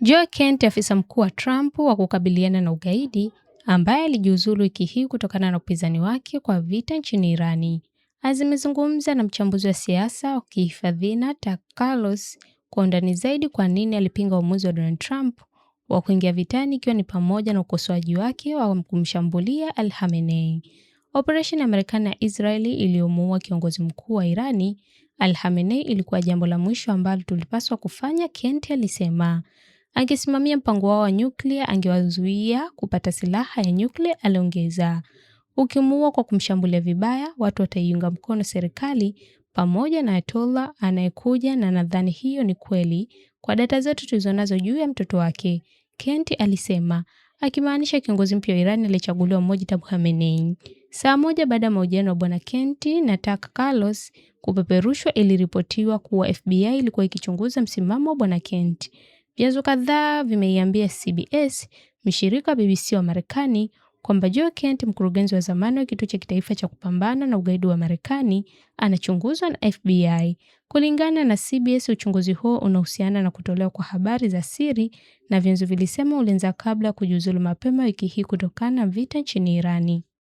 Joe Kent, afisa mkuu wa Trump wa kukabiliana na ugaidi, ambaye alijiuzulu wiki hii kutokana na upinzani wake kwa vita nchini Irani, amezungumza na mchambuzi wa siasa wa kihafidhina Tucker Carlson kwa undani zaidi kwa nini alipinga uamuzi wa Donald Trump wa kuingia vitani, ikiwa ni pamoja na ukosoaji wake wa kumshambulia Al-Khamenei. Operesheni ya Marekani na Israeli iliyomuua kiongozi mkuu wa Irani Al-Khamenei ilikuwa jambo la mwisho ambalo tulipaswa kufanya, Kent alisema. Angesimamia mpango wao wa nyuklia, angewazuia kupata silaha ya nyuklia, aliongeza. Ukimuua kwa kumshambulia vibaya, watu wataiunga mkono serikali pamoja na Ayatollah anayekuja, na nadhani hiyo ni kweli kwa data zetu tulizonazo juu ya mtoto wake, Kent alisema, akimaanisha kiongozi mpya wa Iran aliyechaguliwa Mojtaba Khamenei. Saa moja baada ya mahojiano wa bwana Kent na Tucker Carlson kupeperushwa, iliripotiwa kuwa FBI ilikuwa ikichunguza msimamo wa bwana Kent. Vyanzo kadhaa vimeiambia CBS, mshirika wa BBC wa Marekani, kwamba Joe Kent, mkurugenzi wa zamani wa kituo cha kitaifa cha kupambana na ugaidi wa Marekani, anachunguzwa na FBI. Kulingana na CBS, uchunguzi huo unahusiana na kutolewa kwa habari za siri, na vyanzo vilisema ulianza kabla ya kujiuzulu mapema wiki hii kutokana na vita nchini Irani.